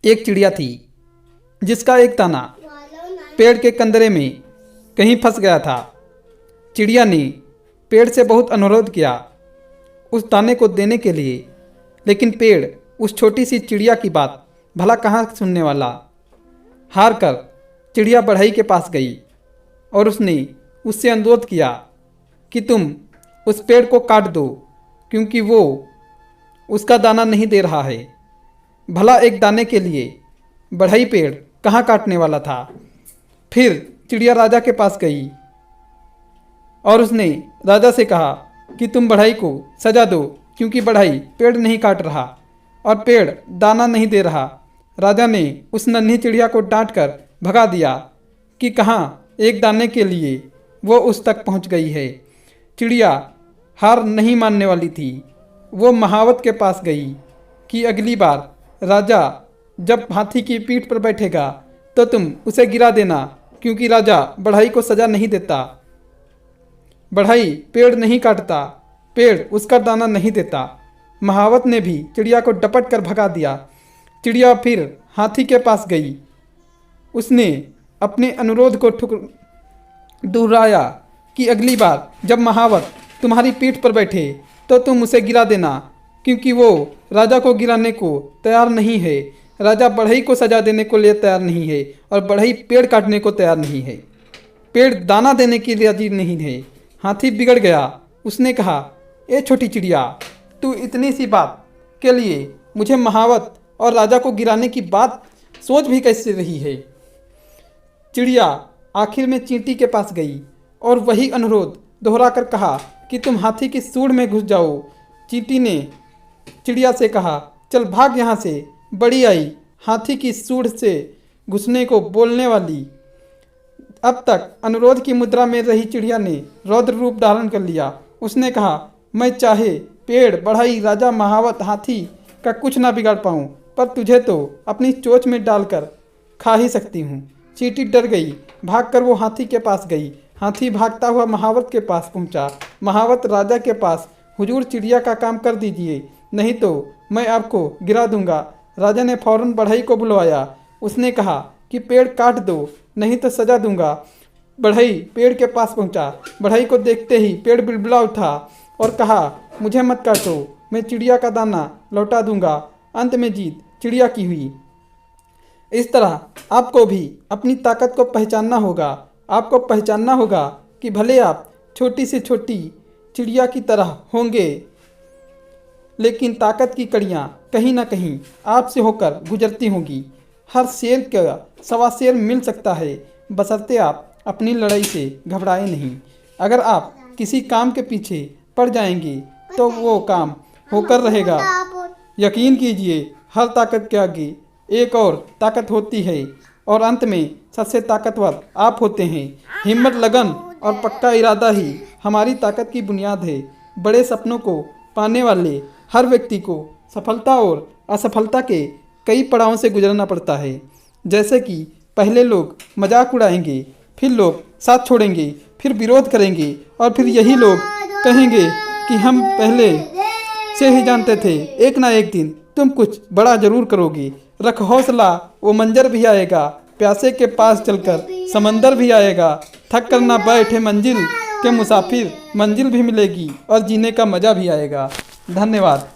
एक चिड़िया थी जिसका एक दाना पेड़ के कंदरे में कहीं फंस गया था। चिड़िया ने पेड़ से बहुत अनुरोध किया उस दाने को देने के लिए, लेकिन पेड़ उस छोटी सी चिड़िया की बात भला कहाँ सुनने वाला। हार कर चिड़िया बढ़ई के पास गई और उसने उससे अनुरोध किया कि तुम उस पेड़ को काट दो, क्योंकि वो उसका दाना नहीं दे रहा है। भला एक दाने के लिए बढ़ई पेड़ कहाँ काटने वाला था। फिर चिड़िया राजा के पास गई और उसने राजा से कहा कि तुम बढ़ई को सजा दो, क्योंकि बढ़ई पेड़ नहीं काट रहा और पेड़ दाना नहीं दे रहा। राजा ने उस नन्ही चिड़िया को डांट कर भगा दिया कि कहाँ एक दाने के लिए वो उस तक पहुंच गई है। चिड़िया हार नहीं मानने वाली थी। वो महावत के पास गई कि अगली बार राजा जब हाथी की पीठ पर बैठेगा तो तुम उसे गिरा देना, क्योंकि राजा बढ़ई को सजा नहीं देता। बढ़ई पेड़ नहीं काटता, पेड़ उसका दाना नहीं देता। महावत ने भी चिड़िया को डपट कर भगा दिया। चिड़िया फिर हाथी के पास गई। उसने अपने अनुरोध को दोहराया कि अगली बार जब महावत तुम्हारी पीठ पर बैठे तो तुम उसे गिरा देना, क्योंकि वो राजा को गिराने को तैयार नहीं है। राजा बढ़ई को सजा देने को लिए तैयार नहीं है और बढ़ई पेड़ काटने को तैयार नहीं है। पेड़ दाना देने के लिए राजी नहीं है। हाथी बिगड़ गया। उसने कहा, ए छोटी चिड़िया, तू इतनी सी बात के लिए मुझे महावत और राजा को गिराने की बात सोच भी कैसे रही है। चिड़िया आखिर में चींटी के पास गई और वही अनुरोध दोहरा कर कहा कि तुम हाथी की सूंड में घुस जाओ। चींटी ने चिड़िया से कहा, चल भाग यहाँ से। बड़ी आई हाथी की सूंड से घुसने को बोलने वाली। अब तक अनुरोध की मुद्रा में रही चिड़िया ने रौद्र रूप धारण कर लिया। उसने कहा, मैं चाहे पेड़, बढ़ई, राजा, महावत, हाथी का कुछ ना बिगाड़ पाऊँ, पर तुझे तो अपनी चोंच में डालकर खा ही सकती हूँ। चींटी डर गई। भागकर वो हाथी के पास गई। हाथी भागता हुआ महावत के पास पहुंचा। महावत राजा के पास, हुजूर चिड़िया का काम कर दीजिए, नहीं तो मैं आपको गिरा दूंगा। राजा ने फौरन बढ़ई को बुलवाया। उसने कहा कि पेड़ काट दो, नहीं तो सजा दूंगा। बढ़ई पेड़ के पास पहुंचा। बढ़ई को देखते ही पेड़ बिलबिला उठा और कहा, मुझे मत काटो, मैं चिड़िया का दाना लौटा दूंगा। अंत में जीत चिड़िया की हुई। इस तरह आपको भी अपनी ताकत को पहचानना होगा। आपको पहचानना होगा कि भले आप छोटी से छोटी चिड़िया की तरह होंगे, लेकिन ताकत की कड़ियाँ कहीं ना कहीं आपसे होकर गुजरती होंगी। हर शेर का सवा शेर मिल सकता है, बशर्ते आप अपनी लड़ाई से घबराए नहीं। अगर आप किसी काम के पीछे पड़ जाएंगे तो वो काम होकर रहेगा। यकीन कीजिए, हर ताकत के आगे एक और ताकत होती है और अंत में सबसे ताकतवर आप होते हैं। हिम्मत, लगन और पक्का इरादा ही हमारी ताकत की बुनियाद है। बड़े सपनों को पाने वाले हर व्यक्ति को सफलता और असफलता के कई पड़ावों से गुजरना पड़ता है। जैसे कि पहले लोग मजाक उड़ाएंगे, फिर लोग साथ छोड़ेंगे, फिर विरोध करेंगे और फिर यही लोग कहेंगे कि हम पहले से ही जानते थे, एक ना एक दिन तुम कुछ बड़ा जरूर करोगे। रख हौसला, वो मंजर भी आएगा। प्यासे के पास चलकर समंदर भी आएगा। थक कर ना बैठे मंजिल के मुसाफिर, मंजिल भी मिलेगी और जीने का मज़ा भी आएगा। धन्यवाद।